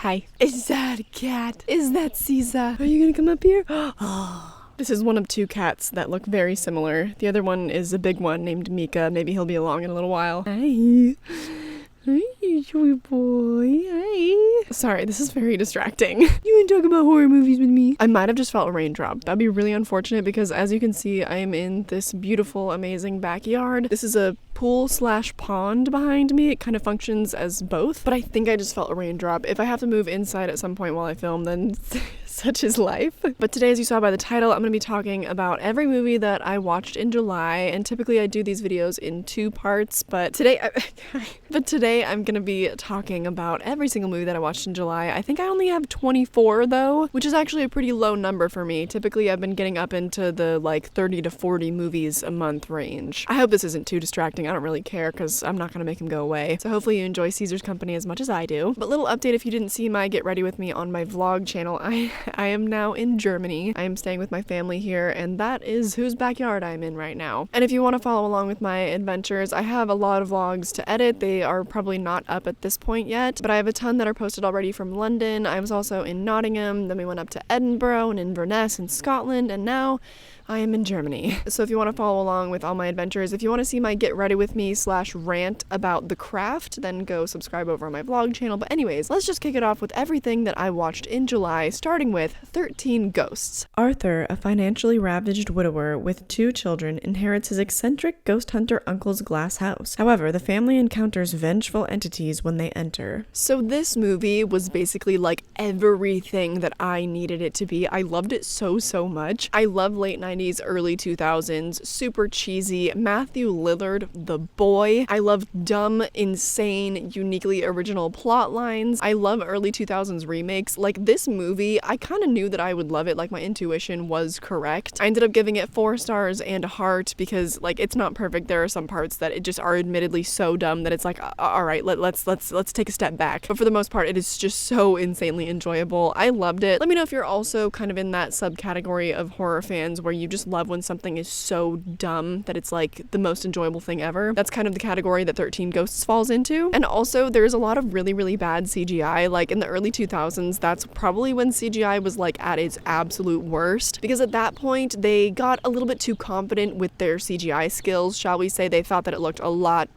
Hi. Is that a cat? Is that Caesar? Are you gonna come up here? This is one of two cats that look very similar. The other one is a big one named Mika. Maybe he'll be along in a little while. Hi. Hi, sweet boy. Hi. Sorry, this is very distracting. You want to talk about horror movies with me? I might have just felt a raindrop. That'd be really unfortunate because as you can see, I am in this beautiful, amazing backyard. This is a pool/pond behind me. It kind of functions as both, but I think I just felt a raindrop. If I have to move inside at some point while I film, then such is life. But today, as you saw by the title, I'm going to be talking about every movie that I watched in July, and typically I do these videos in 2 parts, but today I'm going to be talking about every single movie that I watched in July. I think I only have 24 though, which is actually a pretty low number for me. Typically I've been getting up into the like 30 to 40 movies a month range. I hope this isn't too distracting. I don't really care because I'm not going to make him go away. So hopefully you enjoy Caesar's company as much as I do. But little update, if you didn't see my Get Ready With Me on my vlog channel, I am now in Germany. I am staying with my family here, and that is whose backyard I'm in right now. And if you want to follow along with my adventures, I have a lot of vlogs to edit. They are probably not up at this point yet, but I have a ton that are posted already from London. I was also in Nottingham, then we went up to Edinburgh and Inverness in Scotland, and now I am in Germany. So if you want to follow along with all my adventures, if you want to see my Get Ready With Me /rant about the craft, then go subscribe over on my vlog channel. But anyways, let's just kick it off with everything that I watched in July, starting with 13 Ghosts. Arthur, a financially ravaged widower with 2 children, inherits his eccentric ghost hunter uncle's glass house. However, the family encounters vengeful entities when they enter. So this movie was basically like everything that I needed it to be. I loved it so much. I love late 90s, early 2000s, super cheesy. Matthew Lillard, the boy. I love dumb, insane, uniquely original plot lines. I love early 2000s remakes. Like this movie, I kind of knew that I would love it. Like my intuition was correct. I ended up giving it 4 stars and a heart because like it's not perfect. There are some parts that it just are admittedly so dumb that it's like, all right, let's take a step back. But for the most part, it is just so insanely enjoyable. I loved it. Let me know if you're also kind of in that subcategory of horror fans where you just love when something is so dumb that it's like the most enjoyable thing ever. That's kind of the category that 13 Ghosts falls into. And also there's a lot of really bad CGI. Like in the early 2000s, that's probably when CGI was like at its absolute worst, because at that point they got a little bit too confident with their CGI skills, shall we say. They thought that it looked a lot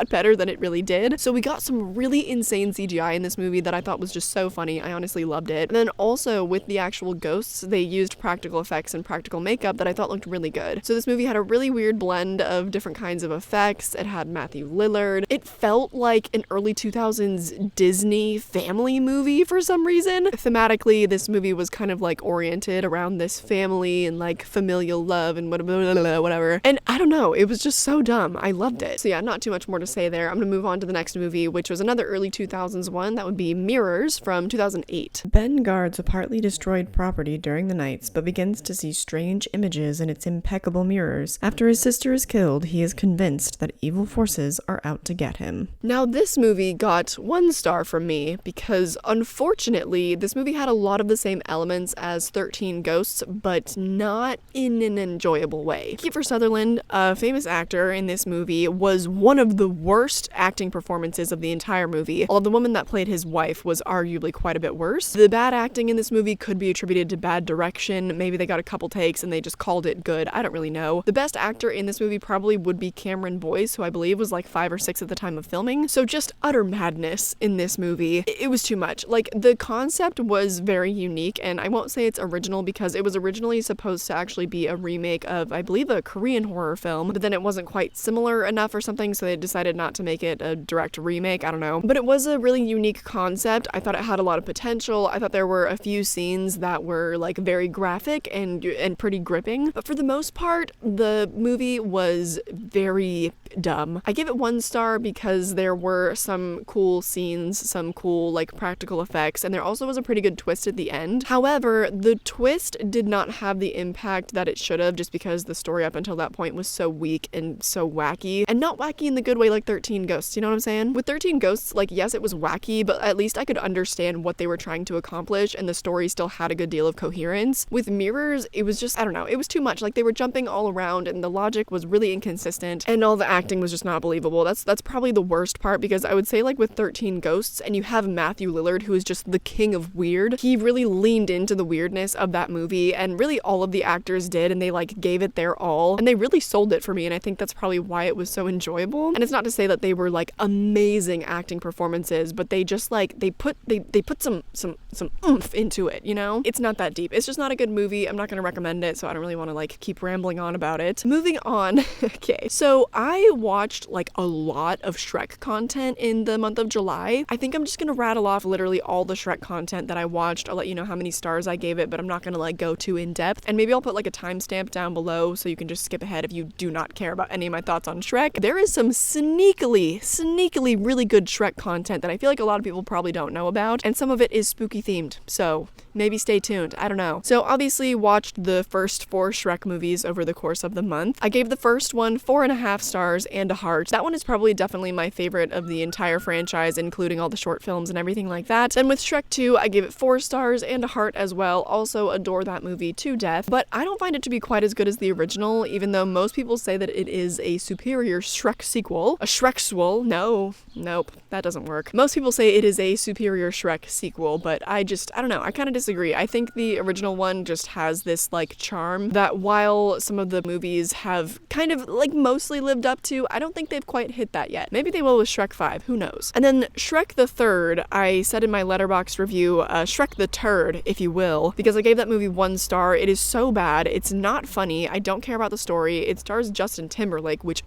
better than it really did. So we got some really insane CGI in this movie that I thought was just so funny. I honestly loved it. And then also with the actual ghosts, they used practical effects and practical makeup that I thought looked really good. So this movie had a really weird blend of different kinds of effects. It had Matthew Lillard. It felt like an early 2000s Disney family movie for some reason. Thematically, this movie was kind of like oriented around this family and like familial love and whatever. And I don't know, it was just so dumb. I loved it. So yeah, not too much more to say there. I'm gonna move on to the next movie, which was another early 2000s one. That would be Mirrors from 2008. Ben guards a partly destroyed property during the nights, but begins to see strange images in its impeccable mirrors. After his sister is killed, he is convinced that evil forces are out to get him. Now this movie got 1 star from me because unfortunately this movie had a lot of the same elements as 13 Ghosts, but not in an enjoyable way. Kiefer Sutherland, a famous actor in this movie, was one of the worst acting performances of the entire movie, although the woman that played his wife was arguably quite a bit worse. The bad acting in this movie could be attributed to bad direction. Maybe they got a couple takes and they just called it good. I don't really know. The best actor in this movie probably would be Cameron Boyce, who I believe was like 5 or 6 at the time of filming. So just utter madness in this movie. It was too much. Like the concept was very unique, and I won't say it's original because it was originally supposed to actually be a remake of, I believe, a Korean horror film, but then it wasn't quite similar enough or something, so they decided not to make it a direct remake. I don't know. But it was a really unique concept. I thought it had a lot of potential. I thought there were a few scenes that were like very graphic and pretty gripping. But for the most part, the movie was very dumb. I give it 1 star because there were some cool scenes, some cool like practical effects, and there also was a pretty good twist at the end. However, the twist did not have the impact that it should have, just because the story up until that point was so weak and so wacky, and not wacky in the good way like 13 Ghosts, you know what I'm saying? With 13 Ghosts, like yes, it was wacky, but at least I could understand what they were trying to accomplish, and the story still had a good deal of coherence. With Mirrors, it was just, I don't know, it was too much. Like they were jumping all around and the logic was really inconsistent, and all the acting was just not believable. That's probably the worst part, because I would say like with 13 Ghosts, and you have Matthew Lillard, who is just the king of weird. He really leaned into the weirdness of that movie, and really all of the actors did, and they like gave it their all, and they really sold it for me, and I think that's probably why it was so enjoyable. And it's not to say that they were like amazing acting performances, but they just like they put some oomph into it, you know? It's not that deep. It's just not a good movie. I'm not gonna recommend it, so I don't really want to like keep rambling on about it. Moving on. Okay, so I watched like a lot of Shrek content in the month of July. I think I'm just gonna rattle off literally all the Shrek content that I watched. I'll let you know how many stars I gave it, but I'm not gonna like go too in depth, and maybe I'll put like a timestamp down below so you can just skip ahead if you do not care about any of my thoughts on Shrek. There is some sneakily really good Shrek content that I feel like a lot of people probably don't know about, and some of it is spooky themed, so maybe stay tuned. I don't know. So obviously watched the first 4 Shrek movies over the course of the month. I gave the first one 4.5 stars and a heart. That one is probably definitely my favorite of the entire franchise, including all the short films and everything like that. Then with Shrek 2, I gave it 4 stars and a heart as well. Also adore that movie to death, but I don't find it to be quite as good as the original, even though most people say that it is a superior Shrek sequel. A Shrek-swell? Nope, that doesn't work. Most people say it is a superior Shrek sequel, but I don't know, I kind of disagree. I think the original one just has this like charm that while some of the movies have kind of like mostly lived up to, I don't think they've quite hit that yet. Maybe they will with Shrek 5, who knows. And then Shrek the Third, I said in my Letterboxd review, Shrek the Turd, if you will, because I gave that movie 1 star. It is so bad, it's not funny, I don't care about the story, it stars Justin Timberlake, which,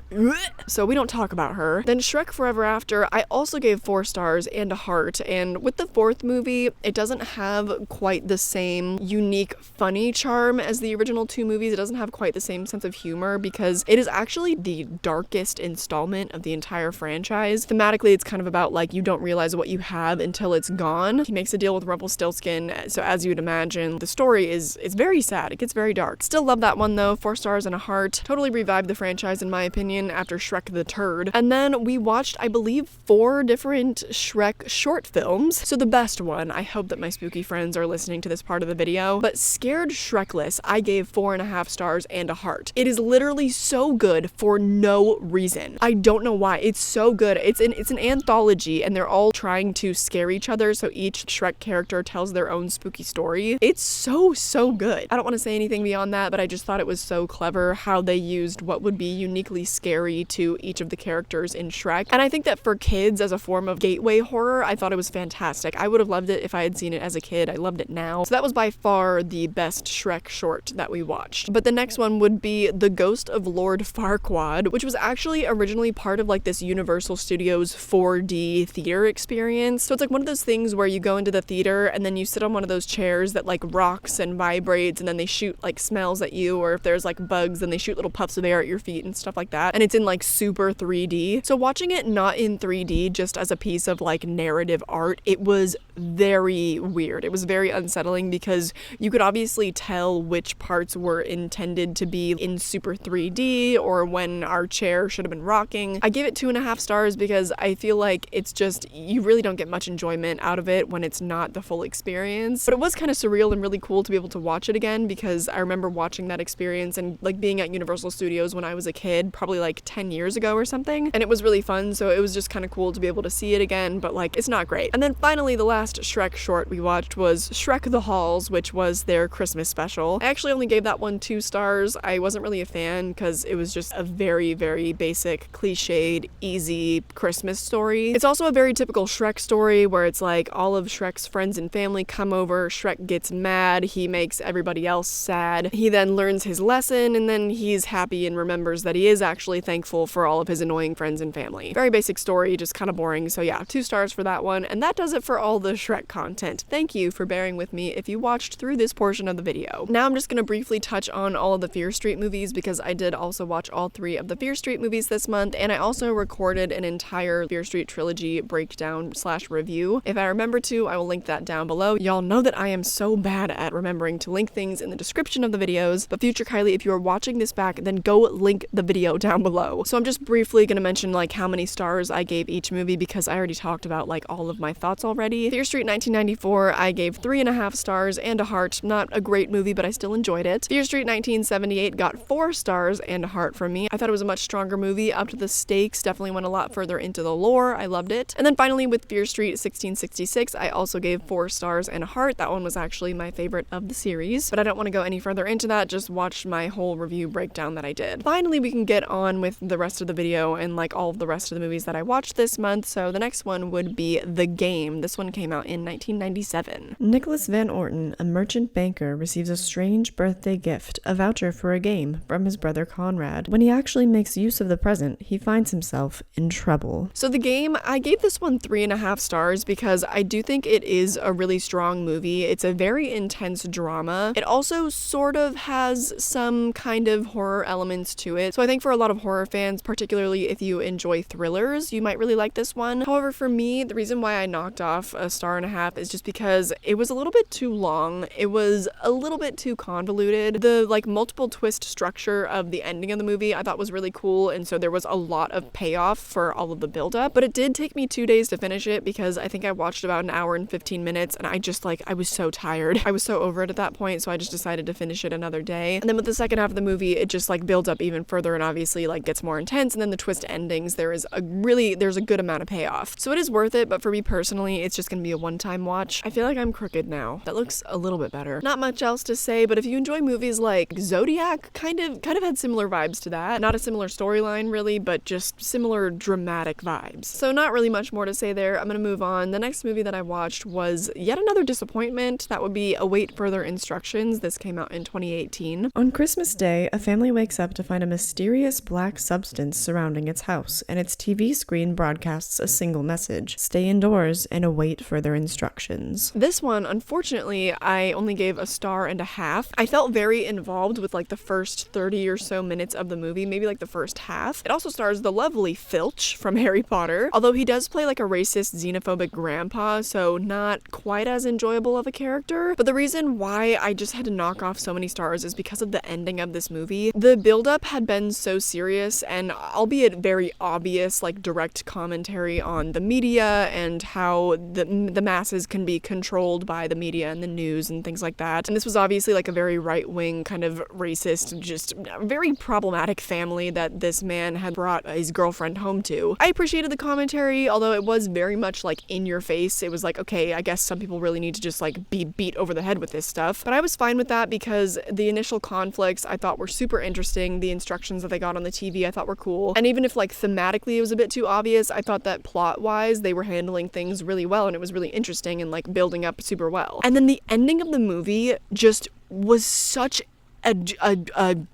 so we don't talk about her. Then Shrek Forever After, I also gave 4 stars and a heart, and with the 4th movie, it doesn't have quite the same unique, funny charm as the original 2 movies. It doesn't have quite the same sense of humor, because it is actually the darkest installment of the entire franchise. Thematically, it's kind of about like you don't realize what you have until it's gone. He makes a deal with Rumpelstiltskin, so as you'd imagine, the story is very sad. It gets very dark. Still love that one though, 4 stars and a heart. Totally revived the franchise in my opinion after Shrek the Turd. And then we watched, I believe, 4 different Shrek short films. So the best one, I hope that my spooky friends are listening to this part of the video, but Scared Shrekless, I gave 4.5 stars and a heart. It is literally so good for no reason. I don't know why. It's so good. It's an anthology, and they're all trying to scare each other, so each Shrek character tells their own spooky story. It's so good. I don't want to say anything beyond that, but I just thought it was so clever how they used what would be uniquely scary to each of the characters in Shrek. And I think that for kids, as a form of gateway horror, I thought it was fantastic. I would have loved it if I had seen it as a kid. I loved it now. So that was by far the best Shrek short that we watched. But the next one would be The Ghost of Lord Farquaad, which was actually originally part of like this Universal Studios 4D theater experience. So it's like one of those things where you go into the theater and then you sit on one of those chairs that like rocks and vibrates, and then they shoot like smells at you, or if there's like bugs, then they shoot little puffs of air at your feet and stuff like that. And it's in like super 3D. So watching it not in 3D, just as a piece of like narrative art, it was very weird. It was very unsettling because you could obviously tell which parts were intended to be in super 3D or when our chair should have been rocking. I gave it 2.5 stars because I feel like it's just, you really don't get much enjoyment out of it when it's not the full experience. But it was kind of surreal and really cool to be able to watch it again, because I remember watching that experience and like being at Universal Studios when I was a kid, probably like 10 years ago or something, and it was really fun, so it was just kind of cool to be able to see it again, but like it's not great. And then finally the last Shrek short we watched was Shrek the Halls, which was their Christmas special. I actually only gave that one 2 stars. I wasn't really a fan because it was just a very basic, cliched, easy Christmas story. It's also a very typical Shrek story where it's like all of Shrek's friends and family come over, Shrek gets mad, he makes everybody else sad, he then learns his lesson, and then he's happy and remembers that he is actually thankful for all of his annoying friends and family. Very basic story, just kind of boring, so yeah, 2 stars for that one. And that does it for all the Shrek content. Thank you for bearing with me if you watched through this portion of the video. Now I'm just gonna briefly touch on all of the Fear Street movies, because I did also watch all 3 of the Fear Street movies this month, and I also recorded an entire Fear Street trilogy breakdown / review. If I remember to, I will link that down below. Y'all know that I am so bad at remembering to link things in the description of the videos, but future Kylie, if you are watching this back, then go link the video down below. So I'm just briefly gonna mention like how many stars I gave each movie, because I already talked about like all of my thoughts already. Fear Street 1994, I gave 3.5 stars and a heart. Not a great movie, but I still enjoyed it. Fear Street 1978 got 4 stars and a heart from me. I thought it was a much stronger stronger movie, upped the stakes, definitely went a lot further into the lore. I loved it. And then finally with Fear Street 1666, I also gave 4 stars and a heart. That one was actually my favorite of the series, but I don't want to go any further into that. Just watch my whole review breakdown that I did. Finally, we can get on with the rest of the video and like all of the rest of the movies that I watched this month. So the next one would be The Game. This one came out in 1997. Nicholas Van Orton, a merchant banker, receives a strange birthday gift, a voucher for a game, from his brother Conrad. When he actually makes use of the present, he finds himself in trouble. So The Game, I gave this one 3.5 stars because I do think it is a really strong movie. It's a very intense drama. It also sort of has some kind of horror elements to it. So I think for a lot of horror fans, particularly if you enjoy thrillers, you might really like this one. However, for me, the reason why I knocked off a 1.5 stars is just because it was a little bit too long. It was a little bit too convoluted. The like multiple twist structure of the ending of the movie I thought was really cool, and so there was a lot of payoff for all of the buildup. But it did take me 2 days to finish it because I think I watched about 1 hour and 15 minutes and I was so tired. I was so over it at that point, so I just decided to finish it another day. And then with the second half of the movie, it just like builds up even further and obviously like gets more intense, and then the twist endings, there's a good amount of payoff. So it is worth it, but for me personally, it's just gonna be a one-time watch. I feel like I'm crooked now. That looks a little bit better. Not much else to say, but if you enjoy movies like Zodiac, kind of had similar vibes to that. Not a similar storyline really, but just similar dramatic vibes. So not really much more to say there. I'm gonna move on. The next movie that I watched was yet another disappointment. That would be Await Further Instructions. This came out in 2018. On Christmas Day, a family wakes up to find a mysterious black substance surrounding its house, and its TV screen broadcasts a single message: stay indoors and await further instructions. This one, unfortunately, I only gave 1.5 stars. I felt very involved with like the first 30 or so minutes of the movie, maybe like the first half. It also stars the lovely Filch from Harry Potter, although he does play like a racist, xenophobic grandpa, so not quite as enjoyable of a character. But the reason why I just had to knock off so many stars is because of the ending of this movie. The buildup had been so serious and albeit very obvious, like direct commentary on the media and how the masses can be controlled by the media and the news and things like that. And this was obviously like a very right-wing kind of racist, just very problematic family that this man had brought his girlfriend home to. I appreciated the commentary, although it was very much like in your face. It was like, okay, I guess some people really need to just like be beat over the head with this stuff. But I was fine with that because the initial conflicts I thought were super interesting. The instructions that they got on the TV I thought were cool. And even if like thematically it was a bit too obvious, I thought that plot-wise they were handling things really well and it was really interesting and like building up super well. And then the ending of the movie just was such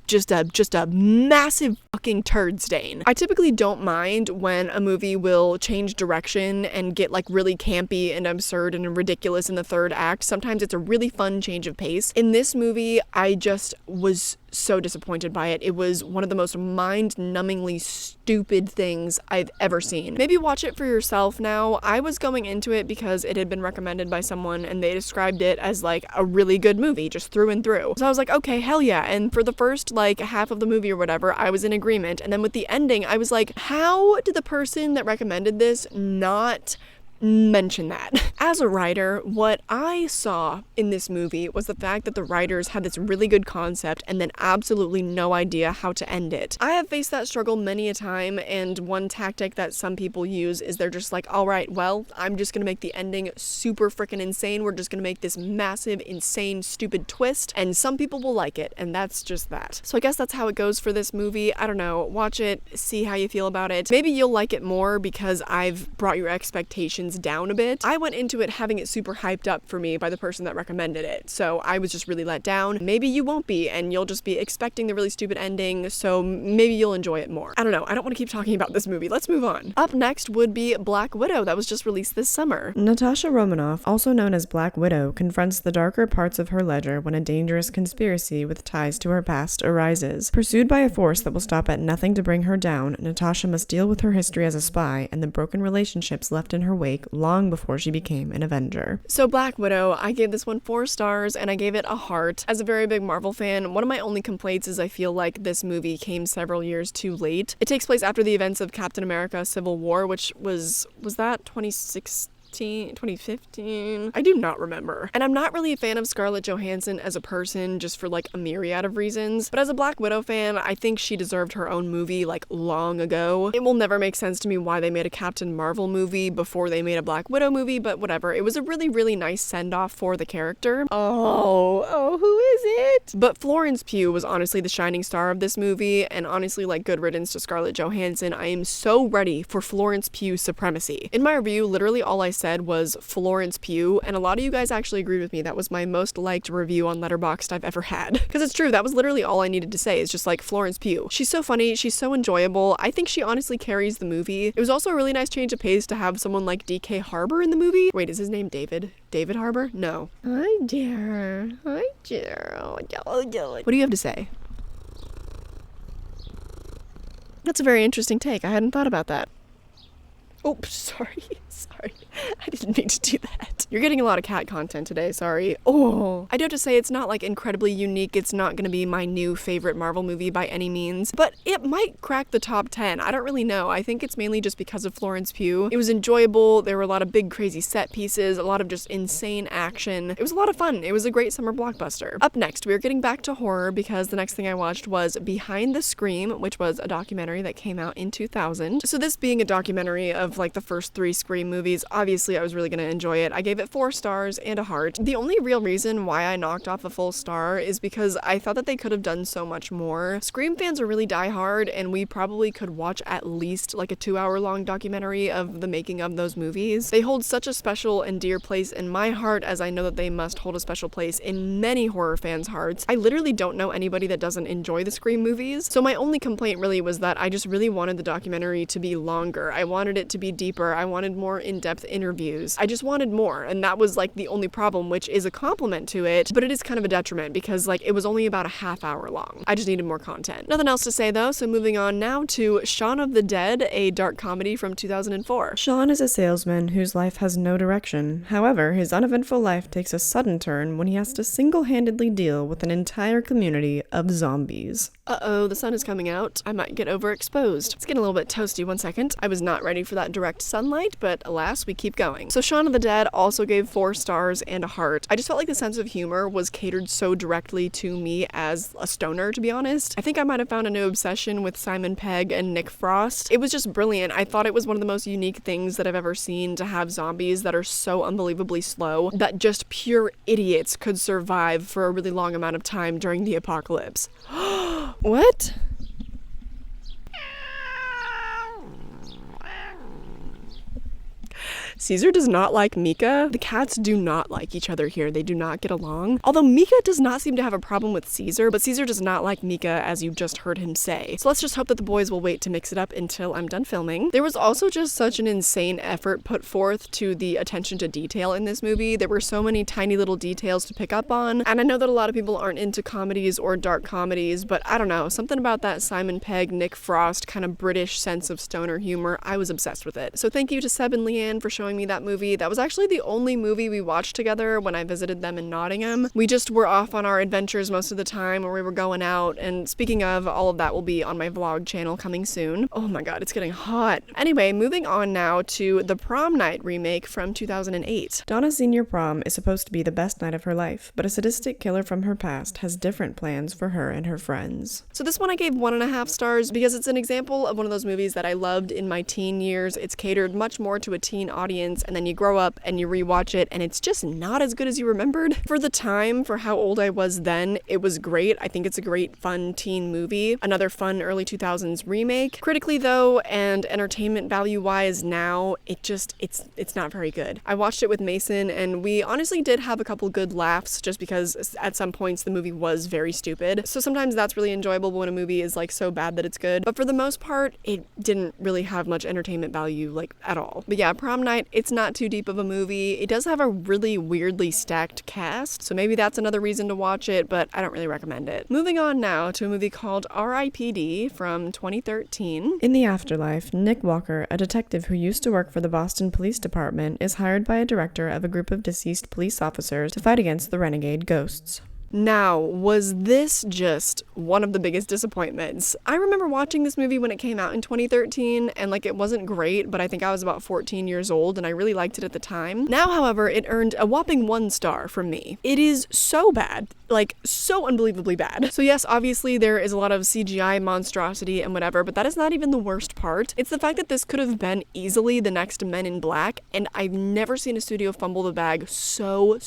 just a massive fucking turd stain. I typically don't mind when a movie will change direction and get like really campy and absurd and ridiculous in the third act. Sometimes it's a really fun change of pace. In this movie, I just was so disappointed by it. It was one of the most mind-numbingly stupid things I've ever seen. Maybe watch it for yourself now. I was going into it because it had been recommended by someone and they described it as like a really good movie, just through and through. So I was like, okay, hell yeah. And for the first like half of the movie or whatever, I was in agreement. And then with the ending, I was like, how did the person that recommended this not mention that? As a writer, what I saw in this movie was the fact that the writers had this really good concept and then absolutely no idea how to end it. I have faced that struggle many a time, and one tactic that some people use is they're just like, all right, well, I'm just gonna make the ending super freaking insane. We're just gonna make this massive, insane, stupid twist, and some people will like it, and that's just that. So I guess that's how it goes for this movie. I don't know. Watch it, see how you feel about it. Maybe you'll like it more because I've brought your expectations down a bit. I went into it having it super hyped up for me by the person that recommended it, so I was just really let down. Maybe you won't be, and you'll just be expecting the really stupid ending, so maybe you'll enjoy it more. I don't know. I don't want to keep talking about this movie. Let's move on. Up next would be Black Widow, that was just released this summer. Natasha Romanoff, also known as Black Widow, confronts the darker parts of her ledger when a dangerous conspiracy with ties to her past arises. Pursued by a force that will stop at nothing to bring her down, Natasha must deal with her history as a spy and the broken relationships left in her wake long before she became an Avenger. So Black Widow, I gave this one 4 stars and I gave it a heart. As a very big Marvel fan, one of my only complaints is I feel like this movie came several years too late. It takes place after the events of Captain America Civil War, which was that 2016? 2015. I do not remember. And I'm not really a fan of Scarlett Johansson as a person, just for like a myriad of reasons. But as a Black Widow fan, I think she deserved her own movie like long ago. It will never make sense to me why they made a Captain Marvel movie before they made a Black Widow movie, but whatever. It was a really, really nice send-off for the character. Oh, who is it? But Florence Pugh was honestly the shining star of this movie, and honestly, like, good riddance to Scarlett Johansson. I am so ready for Florence Pugh supremacy. In my review, literally all I said was Florence Pugh, and a lot of you guys actually agreed with me. That was my most liked review on Letterboxd I've ever had. Because it's true, that was literally all I needed to say, is just like, Florence Pugh. She's so funny, she's so enjoyable. I think she honestly carries the movie. It was also a really nice change of pace to have someone like DK Harbour in the movie. Wait, is his name David? David Harbour? No. Hi, dear. Hi, dear. What do you have to say? That's a very interesting take. I hadn't thought about that. Oops, sorry. I didn't mean to do that. You're getting a lot of cat content today, sorry. Oh, I do have to say it's not like incredibly unique. It's not going to be my new favorite Marvel movie by any means, but it might crack the top 10. I don't really know. I think it's mainly just because of Florence Pugh. It was enjoyable. There were a lot of big crazy set pieces, a lot of just insane action. It was a lot of fun. It was a great summer blockbuster. Up next, we're getting back to horror because the next thing I watched was Behind the Scream, which was a documentary that came out in 2000. So this being a documentary of like the first 3 Scream movies, obviously I was really going to enjoy it. I gave it 4 stars and a heart. The only real reason why I knocked off a full star is because I thought that they could have done so much more. Scream fans are really diehard, and we probably could watch at least like a 2-hour long documentary of the making of those movies. They hold such a special and dear place in my heart, as I know that they must hold a special place in many horror fans' hearts. I literally don't know anybody that doesn't enjoy the Scream movies, so my only complaint really was that I just really wanted the documentary to be longer. I wanted it to be deeper. I wanted more in-depth interviews. I just wanted more, and that was like the only problem, which is a compliment to it, but it is kind of a detriment because like it was only about a half hour long. I just needed more content. Nothing else to say though, so moving on now to Shaun of the Dead, a dark comedy from 2004. Shaun is a salesman whose life has no direction. However, his uneventful life takes a sudden turn when he has to single-handedly deal with an entire community of zombies. Uh-oh, the sun is coming out. I might get overexposed. It's getting a little bit toasty. 1 second. I was not ready for that direct sunlight, but alas, we keep going. So Shaun of the Dead also gave 4 stars and a heart. I just felt like the sense of humor was catered so directly to me as a stoner, to be honest. I think I might have found a new obsession with Simon Pegg and Nick Frost. It was just brilliant. I thought it was one of the most unique things that I've ever seen, to have zombies that are so unbelievably slow that just pure idiots could survive for a really long amount of time during the apocalypse. What? Caesar does not like Mika. The cats do not like each other here. They do not get along. Although Mika does not seem to have a problem with Caesar, but Caesar does not like Mika, as you just heard him say. So let's just hope that the boys will wait to mix it up until I'm done filming. There was also just such an insane effort put forth to the attention to detail in this movie. There were so many tiny little details to pick up on, and I know that a lot of people aren't into comedies or dark comedies, but I don't know, something about that Simon Pegg, Nick Frost kind of British sense of stoner humor, I was obsessed with it. So thank you to Seb and Leanne for showing me that movie. That was actually the only movie we watched together when I visited them in Nottingham. We just were off on our adventures most of the time, or we were going out, and speaking of, all of that will be on my vlog channel coming soon. Oh my god, it's getting hot. Anyway, moving on now to the Prom Night remake from 2008. Donna's senior prom is supposed to be the best night of her life, but a sadistic killer from her past has different plans for her and her friends. So this one I gave 1.5 stars because it's an example of one of those movies that I loved in my teen years. It's catered much more to a teen audience, and then you grow up and you rewatch it and it's just not as good as you remembered. For the time, for how old I was then, it was great. I think it's a great fun teen movie. Another fun early 2000s remake. Critically though, and entertainment value wise now, it's not very good. I watched it with Mason and we honestly did have a couple good laughs just because at some points the movie was very stupid. So sometimes that's really enjoyable when a movie is like so bad that it's good. But for the most part, it didn't really have much entertainment value like at all. But yeah, Prom Night, it's not too deep of a movie. It does have a really weirdly stacked cast, so maybe that's another reason to watch it, but I don't really recommend it. Moving on now to a movie called R.I.P.D. from 2013. In the afterlife, Nick Walker, a detective who used to work for the Boston Police Department, is hired by a director of a group of deceased police officers to fight against the renegade ghosts. Now, was this just one of the biggest disappointments? I remember watching this movie when it came out in 2013, and like it wasn't great, but I think I was about 14 years old and I really liked it at the time. Now, however, it earned a whopping 1 star from me. It is so bad, like so unbelievably bad. So yes, obviously there is a lot of CGI monstrosity and whatever, but that is not even the worst part. It's the fact that this could have been easily the next Men in Black, and I've never seen a studio fumble the bag so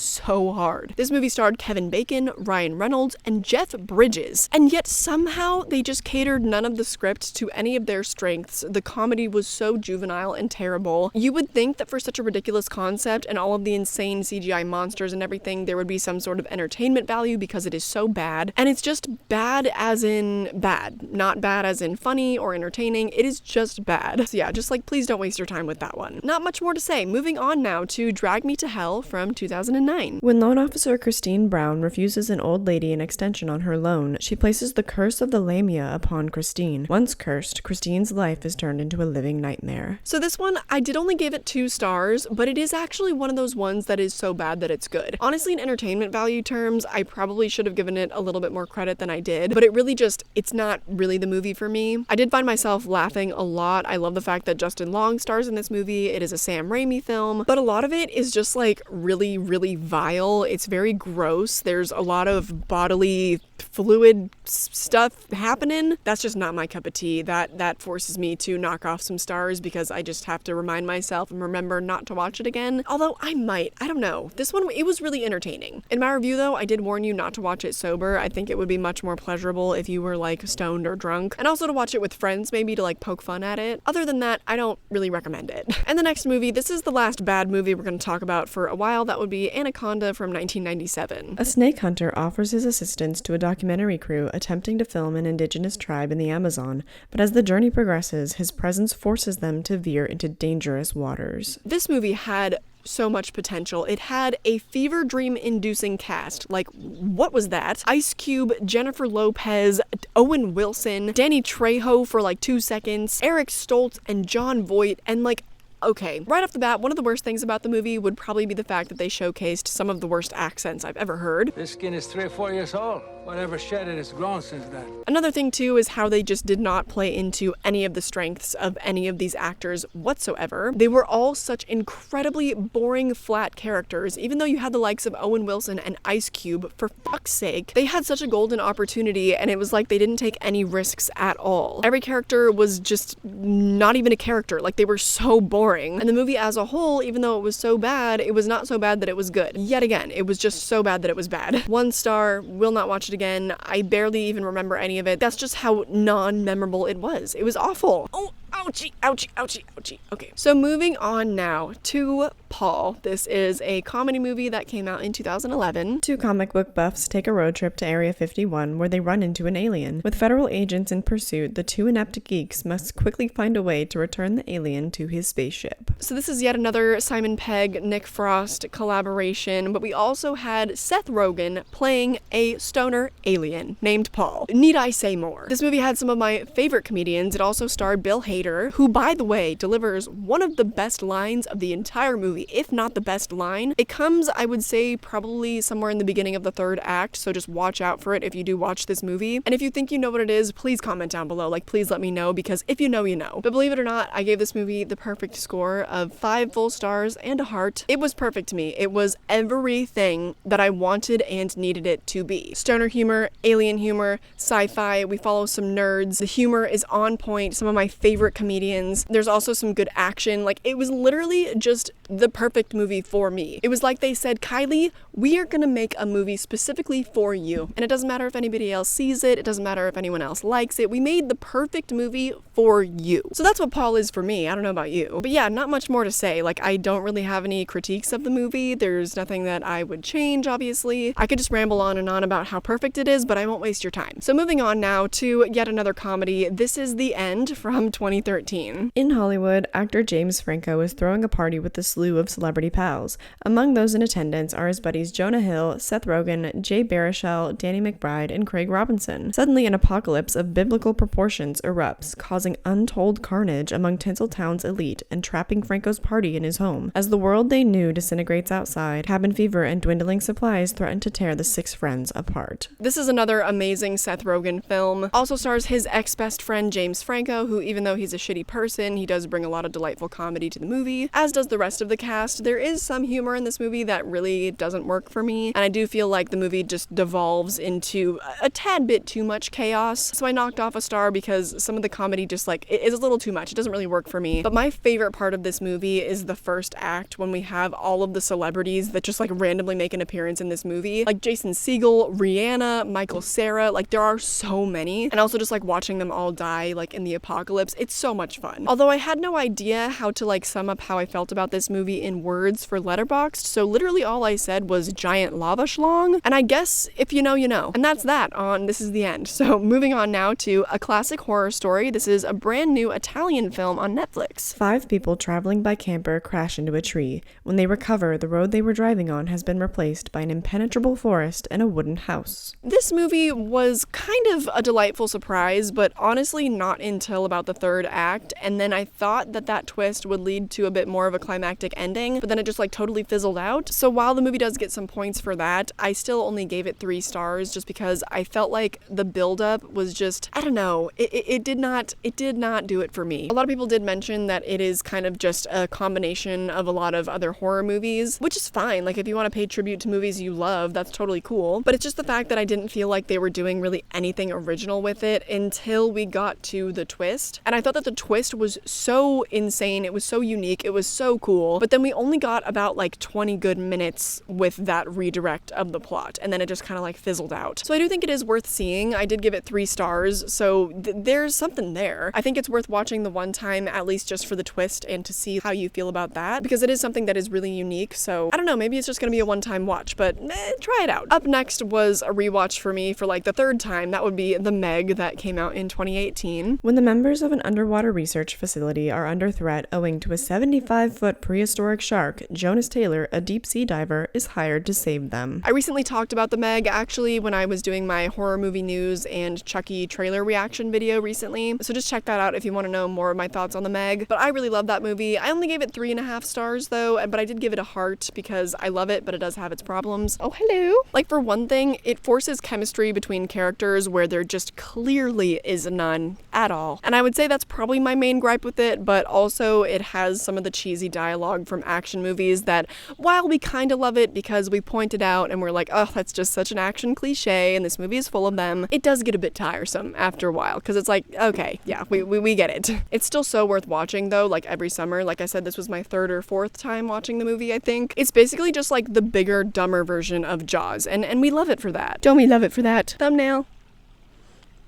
hard. This movie starred Kevin Bacon, Ryan Reynolds, and Jeff Bridges, and yet somehow they just catered none of the script to any of their strengths. The comedy was so juvenile and terrible. You would think that for such a ridiculous concept and all of the insane CGI monsters and everything, there would be some sort of entertainment value because it is so bad, and it's just bad as in bad, not bad as in funny or entertaining. It is just bad. So yeah, just like please don't waste your time with that one. Not much more to say. Moving on now to Drag Me to Hell from 2009. When loan officer Christine Brown refuses an old lady an extension on her loan, she places the curse of the lamia upon Christine. Once cursed, Christine's life is turned into a living nightmare. So this one, I did only give it 2 stars, but it is actually one of those ones that is so bad that it's good. Honestly, in entertainment value terms, I probably should have given it a little bit more credit than I did, but it really just, it's not really the movie for me. I did find myself laughing a lot. I love the fact that Justin Long stars in this movie. It is a Sam Raimi film, but a lot of it is just like really vile. It's very gross. There's a lot of bodily fluid stuff happening. That's just not my cup of tea. That forces me to knock off some stars because I just have to remind myself and remember not to watch it again. Although I might. I don't know. This one, it was really entertaining. In my review though, I did warn you not to watch it sober. I think it would be much more pleasurable if you were like stoned or drunk, and also to watch it with friends maybe to like poke fun at it. Other than that, I don't really recommend it. And the next movie, this is the last bad movie we're going to talk about for a while. That would be Anaconda from 1997. A snake hunter offers his assistance to a documentary crew attempting to film an indigenous tribe in the Amazon, but as the journey progresses, his presence forces them to veer into dangerous waters. This movie had so much potential. It had a fever dream inducing cast. Like, what was that? Ice Cube, Jennifer Lopez, Owen Wilson, Danny Trejo for like 2 seconds, Eric Stoltz, and Jon Voight, and like, okay, right off the bat, one of the worst things about the movie would probably be the fact that they showcased some of the worst accents I've ever heard. This skin is 3 or 4 years old. Whatever shed it has grown since then. Another thing too is how they just did not play into any of the strengths of any of these actors whatsoever. They were all such incredibly boring, flat characters. Even though you had the likes of Owen Wilson and Ice Cube, for fuck's sake, they had such a golden opportunity, and it was like they didn't take any risks at all. Every character was just not even a character. Like, they were so boring. And the movie as a whole, even though it was so bad, it was not so bad that it was good. Yet again, it was just so bad that it was bad. 1 star, will not watch it again. I barely even remember any of it. That's just how non-memorable it was. It was awful. Oh, ouchie, ouchie, ouchie, ouchie. Okay, so moving on now to Paul. This is a comedy movie that came out in 2011. 2 comic book buffs take a road trip to Area 51 where they run into an alien. With federal agents in pursuit, the 2 inept geeks must quickly find a way to return the alien to his spaceship. So this is yet another Simon Pegg, Nick Frost collaboration, but we also had Seth Rogen playing a stoner alien named Paul. Need I say more? This movie had some of my favorite comedians. It also starred Bill Hader, who, by the way, delivers one of the best lines of the entire movie, if not the best line. It comes, I would say, probably somewhere in the beginning of the 3rd act, so just watch out for it if you do watch this movie. And if you think you know what it is, please comment down below. Like, please let me know, because if you know, you know. But believe it or not, I gave this movie the perfect score of 5 full stars and a heart. It was perfect to me. It was everything that I wanted and needed it to be. Stoner humor, alien humor, sci-fi, we follow some nerds. The humor is on point, some of my favorite comedians. There's also some good action. Like, it was literally just the perfect movie for me. It was like they said, Kylie, we are gonna make a movie specifically for you. And it doesn't matter if anybody else sees it. It doesn't matter if anyone else likes it. We made the perfect movie for you. So that's what Paul is for me. I don't know about you. But yeah, not much more to say. Like, I don't really have any critiques of the movie. There's nothing that I would change, obviously. I could just ramble on and on about how perfect it is, but I won't waste your time. So moving on now to yet another comedy. This is The End from 2013. 2013. In Hollywood, actor James Franco is throwing a party with a slew of celebrity pals. Among those in attendance are his buddies Jonah Hill, Seth Rogen, Jay Baruchel, Danny McBride, and Craig Robinson. Suddenly, an apocalypse of biblical proportions erupts, causing untold carnage among Tinseltown's elite and trapping Franco's party in his home. As the world they knew disintegrates outside, cabin fever and dwindling supplies threaten to tear the six friends apart. This is another amazing Seth Rogen film. Also stars his ex-best friend James Franco, who even though he's a shitty person, he does bring a lot of delightful comedy to the movie, as does the rest of the cast. There is some humor in this movie that really doesn't work for me, and I do feel like the movie just devolves into a tad bit too much chaos, so I knocked off a star because some of the comedy just like, it is a little too much. It doesn't really work for me. But my favorite part of this movie is the first act when we have all of the celebrities that just like randomly make an appearance in this movie. Like Jason Segel, Rihanna, Michael Cera, like there are so many. And also just like watching them all die like in the apocalypse, it's so much fun. Although I had no idea how to like sum up how I felt about this movie in words for Letterboxd, so literally all I said was giant lava schlong, and I guess if you know, you know. And that's that on This Is the End. So moving on now to a classic horror story. This is a brand new Italian film on Netflix. 5 people traveling by camper crash into a tree. When they recover, the road they were driving on has been replaced by an impenetrable forest and a wooden house. This movie was kind of a delightful surprise, but honestly not until about the third act, and then I thought that twist would lead to a bit more of a climactic ending, but then it just like totally fizzled out. So while the movie does get some points for that, I still only gave it 3 stars just because I felt like the buildup was just, I don't know, it did not do it for me. A lot of people did mention that it is kind of just a combination of a lot of other horror movies, which is fine. Like if you want to pay tribute to movies you love, that's totally cool. But it's just the fact that I didn't feel like they were doing really anything original with it until we got to the twist. And I thought that the twist was so insane. It was so unique. It was so cool. But then we only got about like 20 good minutes with that redirect of the plot. And then it just kind of like fizzled out. So I do think it is worth seeing. I did give it 3 stars. So there's something there. I think it's worth watching the one time, at least just for the twist and to see how you feel about that, because it is something that is really unique. So I don't know, maybe it's just gonna be a one-time watch, but try it out. Up next was a rewatch for me for like the 3rd time. That would be The Meg, that came out in 2018. When the members of an underwater research facility are under threat owing to a 75-foot prehistoric shark, Jonas Taylor, a deep-sea diver, is hired to save them. I recently talked about The Meg actually when I was doing my horror movie news and Chucky trailer reaction video recently, so just check that out if you want to know more of my thoughts on The Meg. But I really love that movie. I only gave it 3.5 stars though, but I did give it a heart because I love it, but it does have its problems. Oh, hello! Like for one thing, it forces chemistry between characters where there just clearly is none at all. And I would say that's probably my main gripe with it, but also it has some of the cheesy dialogue from action movies that, while we kind of love it because we point it out and we're like, oh, that's just such an action cliche and this movie is full of them, it does get a bit tiresome after a while because it's like, okay, yeah, we get it. It's still so worth watching though, like every summer. Like I said, this was my 3rd or 4th time watching the movie, I think. It's basically just like the bigger, dumber version of Jaws, and we love it for that. Don't we love it for that? Thumbnail.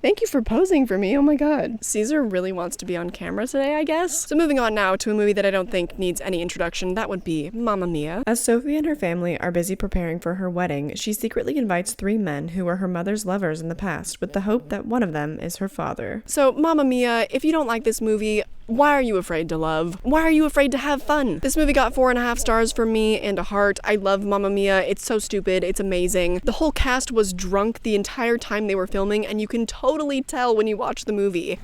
Thank you for posing for me, oh my god. Caesar really wants to be on camera today, I guess. So moving on now to a movie that I don't think needs any introduction, that would be Mamma Mia. As Sophie and her family are busy preparing for her wedding, she secretly invites 3 men who were her mother's lovers in the past with the hope that one of them is her father. So Mamma Mia, if you don't like this movie, why are you afraid to love? Why are you afraid to have fun? This movie got 4.5 stars from me and a heart. I love Mamma Mia. It's so stupid. It's amazing. The whole cast was drunk the entire time they were filming, and you can totally tell when you watch the movie.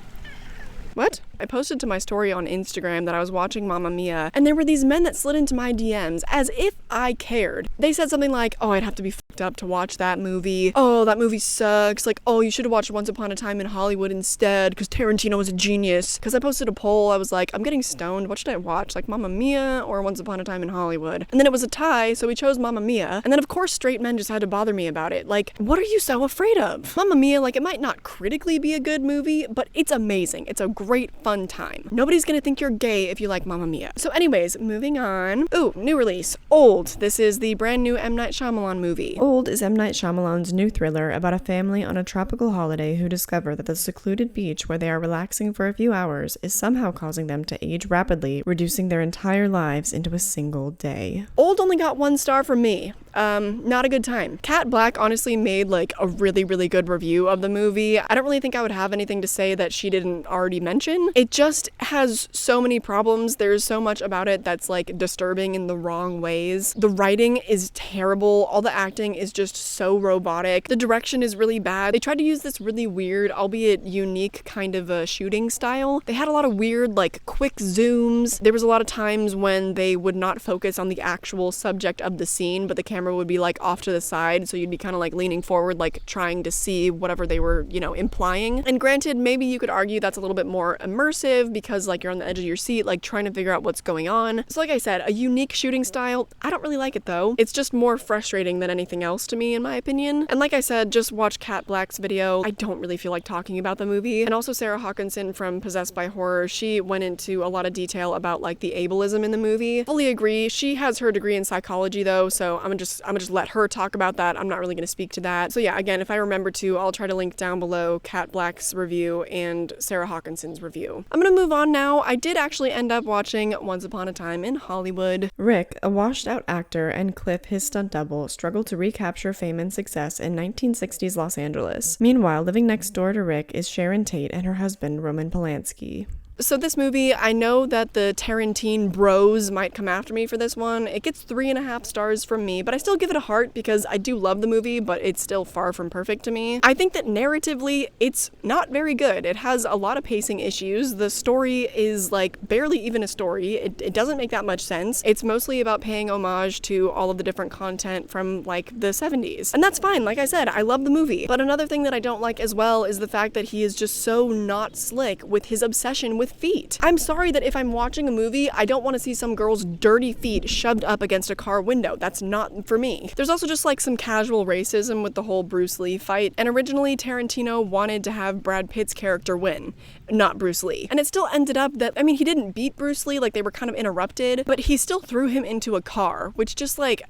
What? I posted to my story on Instagram that I was watching Mamma Mia, and there were these men that slid into my DMs as if I cared. They said something like, oh, I'd have to be fucked up to watch that movie. Oh, that movie sucks. Like, oh, you should have watched Once Upon a Time in Hollywood instead, because Tarantino was a genius. Because I posted a poll, I was like, I'm getting stoned. What should I watch? Like Mamma Mia or Once Upon a Time in Hollywood? And then it was a tie, so we chose Mamma Mia. And then, of course, straight men just had to bother me about it. Like, what are you so afraid of? Mamma Mia, like, it might not critically be a good movie, but it's amazing. It's a great, fun time. Nobody's gonna think you're gay if you like Mamma Mia. So anyways, moving on. Ooh, new release, Old. This is the brand new M. Night Shyamalan movie. Old is M. Night Shyamalan's new thriller about a family on a tropical holiday who discover that the secluded beach where they are relaxing for a few hours is somehow causing them to age rapidly, reducing their entire lives into a single day. Old only got 1 star from me. Not a good time. Kat Black honestly made like a really, really good review of the movie. I don't really think I would have anything to say that she didn't already mention. It just has so many problems. There's so much about it that's like disturbing in the wrong ways. The writing is terrible. All the acting is just so robotic. The direction is really bad. They tried to use this really weird, albeit unique kind of a shooting style. They had a lot of weird like quick zooms. There was a lot of times when they would not focus on the actual subject of the scene, but the camera would be like off to the side, so you'd be kind of like leaning forward, like trying to see whatever they were, you know, implying. And granted, maybe you could argue that's a little bit more immersive because like you're on the edge of your seat, like trying to figure out what's going on. So like I said, a unique shooting style. I don't really like it though. It's just more frustrating than anything else to me, in my opinion. And like I said, just watch Kat Black's video. I don't really feel like talking about the movie. And also Sarah Hawkinson from Possessed by Horror, she went into a lot of detail about like the ableism in the movie. Fully agree. She has her degree in psychology though, so I'm gonna just let her talk about that. I'm not really gonna speak to that. So yeah, again, if I remember to, I'll try to link down below Kat Black's review and Sarah Hawkinson's review. I'm gonna move on now. I did actually end up watching Once Upon a Time in Hollywood. Rick, a washed-out actor, and Cliff, his stunt double, struggle to recapture fame and success in 1960s Los Angeles. Meanwhile, living next door to Rick is Sharon Tate and her husband, Roman Polanski. So this movie, I know that the Tarantino bros might come after me for this one. It gets 3.5 stars from me, but I still give it a heart because I do love the movie, but it's still far from perfect to me. I think that narratively, it's not very good. It has a lot of pacing issues. The story is like barely even a story. It doesn't make that much sense. It's mostly about paying homage to all of the different content from like the 70s. And that's fine. Like I said, I love the movie. But another thing that I don't like as well is the fact that he is just so not slick with his obsession with feet. I'm sorry that if I'm watching a movie, I don't want to see some girl's dirty feet shoved up against a car window. That's not for me. There's also just like some casual racism with the whole Bruce Lee fight, and originally Tarantino wanted to have Brad Pitt's character win, not Bruce Lee. And it still ended up that, I mean, he didn't beat Bruce Lee, like they were kind of interrupted, but he still threw him into a car, which just like...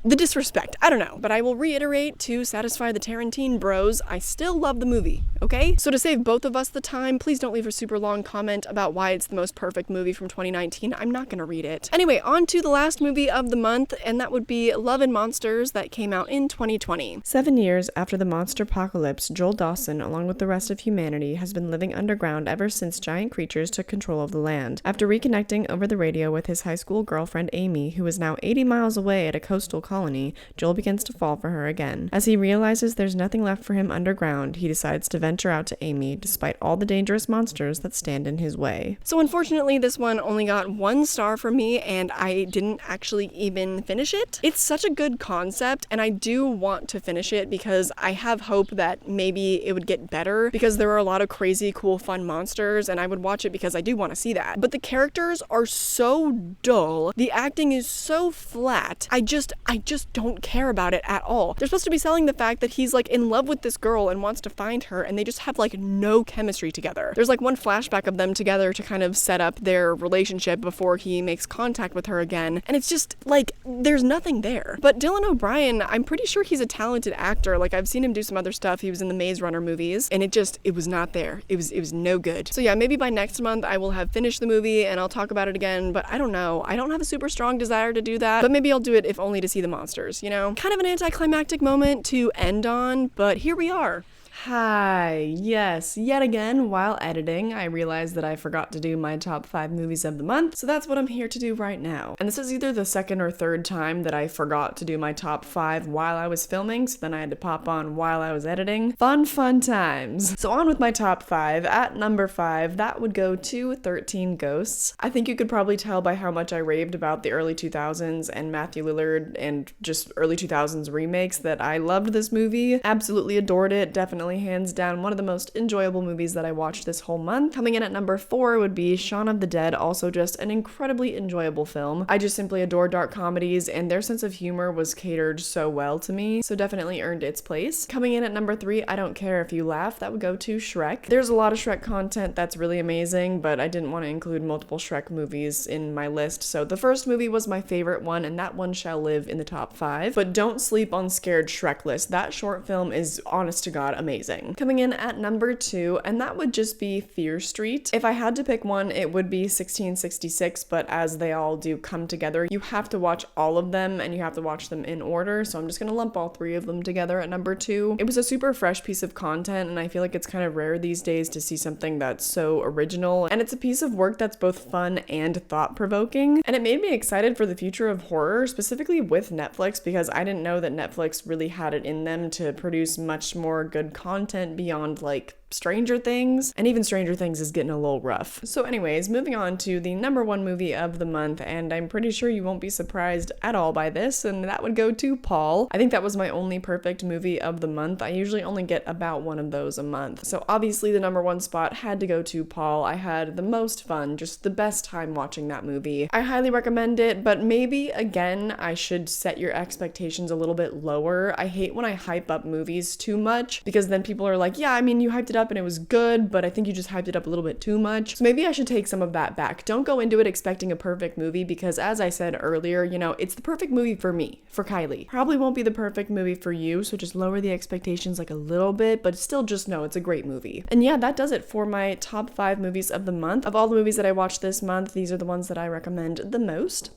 the disrespect. I don't know, but I will reiterate to satisfy the Tarantino bros, I still love the movie, okay? So to save both of us the time, please don't leave a super long comment about why it's the most perfect movie from 2019. I'm not gonna read it. Anyway, on to the last movie of the month, and that would be Love and Monsters that came out in 2020. 7 years after the monster apocalypse, Joel Dawson, along with the rest of humanity, has been living underground ever since giant creatures took control of the land. After reconnecting over the radio with his high school girlfriend Amy, who is now 80 miles away at a coastal colony, Joel begins to fall for her again. As he realizes there's nothing left for him underground, he decides to venture out to Amy, despite all the dangerous monsters that stand in his way. So unfortunately, this one only got 1 star from me, and I didn't actually even finish it. It's such a good concept, and I do want to finish it because I have hope that maybe it would get better, because there are a lot of crazy, cool, fun monsters, and I would watch it because I do want to see that. But the characters are so dull. The acting is so flat. I just don't care about it at all. They're supposed to be selling the fact that he's like in love with this girl and wants to find her, and they just have like no chemistry together. There's like one flashback of them together to kind of set up their relationship before he makes contact with her again, and it's just like there's nothing there. But Dylan O'Brien, I'm pretty sure he's a talented actor. Like I've seen him do some other stuff. He was in the Maze Runner movies, and it was not there. It was no good. So yeah, maybe by next month I will have finished the movie and I'll talk about it again, but I don't know. I don't have a super strong desire to do that, but maybe I'll do it if only to see the monsters, you know? Kind of an anticlimactic moment to end on, but here we are. Hi, yes, yet again, while editing, I realized that I forgot to do my top 5 movies of the month, so that's what I'm here to do right now. And this is either the second or third time that I forgot to do my top 5 while I was filming, so then I had to pop on while I was editing. Fun times. So on with my top 5. At number 5, that would go to 13 Ghosts. I think you could probably tell by how much I raved about the early 2000s and Matthew Lillard and just early 2000s remakes that I loved this movie. Absolutely adored it, definitely hands down one of the most enjoyable movies that I watched this whole month. Coming in at number 4 would be Shaun of the Dead, also just an incredibly enjoyable film. I just simply adore dark comedies, and their sense of humor was catered so well to me, so definitely earned its place. Coming in at number 3, I Don't Care If You Laugh, that would go to Shrek. There's a lot of Shrek content that's really amazing, but I didn't want to include multiple Shrek movies in my list, so the first movie was my favorite one, and that one shall live in the top 5. But don't sleep on Scared Shrekless. That short film is, honest to God, amazing. amazing. Coming in at number 2, and that would just be Fear Street. If I had to pick one, it would be 1666, but as they all do come together, you have to watch all of them and you have to watch them in order, so I'm just gonna lump all 3 of them together at number 2. It was a super fresh piece of content, and I feel like it's kind of rare these days to see something that's so original, and it's a piece of work that's both fun and thought-provoking, and it made me excited for the future of horror, specifically with Netflix, because I didn't know that Netflix really had it in them to produce much more good content beyond like Stranger Things, and even Stranger Things is getting a little rough. So anyways, moving on to the number 1 movie of the month, and I'm pretty sure you won't be surprised at all by this, and that would go to Paul. I think that was my only perfect movie of the month. I usually only get about one of those a month. So obviously the number 1 spot had to go to Paul. I had the most fun, just the best time watching that movie. I highly recommend it, but maybe again, I should set your expectations a little bit lower. I hate when I hype up movies too much, because then people are like, yeah, I mean, you hyped it up and it was good, but I think you just hyped it up a little bit too much. So maybe I should take some of that back. Don't go into it expecting a perfect movie, because as I said earlier, you know, it's the perfect movie for me, for Kylie. Probably won't be the perfect movie for you, so just lower the expectations like a little bit, but still just know it's a great movie. And yeah, that does it for my top 5 movies of the month. Of all the movies that I watched this month, these are the ones that I recommend the most.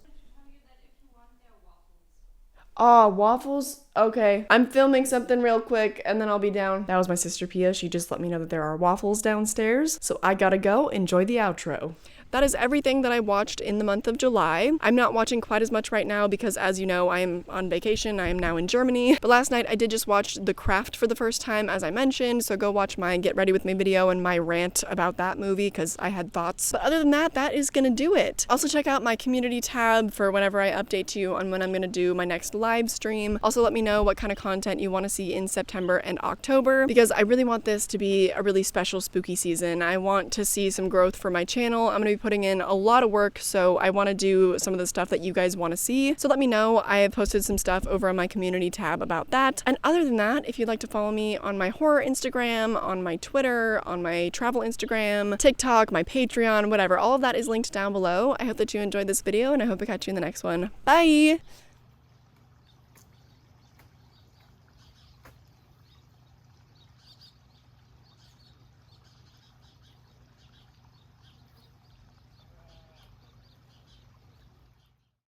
Oh, waffles? Okay. I'm filming something real quick and then I'll be down. That was my sister Pia. She just let me know that there are waffles downstairs. So I gotta go. Enjoy the outro. That is everything that I watched in the month of July. I'm not watching quite as much right now because, as you know, I am on vacation. I am now in Germany. But last night I did just watch The Craft for the first time, as I mentioned, so go watch my Get Ready With Me video and my rant about that movie because I had thoughts. But other than that, that is gonna do it. Also check out my community tab for whenever I update you on when I'm gonna do my next live stream. Also let me know what kind of content you want to see in September and October, because I really want this to be a really special spooky season. I want to see some growth for my channel. I'm gonna be putting in a lot of work, so I want to do some of the stuff that you guys want to see. So let me know. I have posted some stuff over on my community tab about that. And other than that, if you'd like to follow me on my horror Instagram, on my Twitter, on my travel Instagram, TikTok, my Patreon, whatever, all of that is linked down below. I hope that you enjoyed this video and I hope I catch you in the next one. Bye!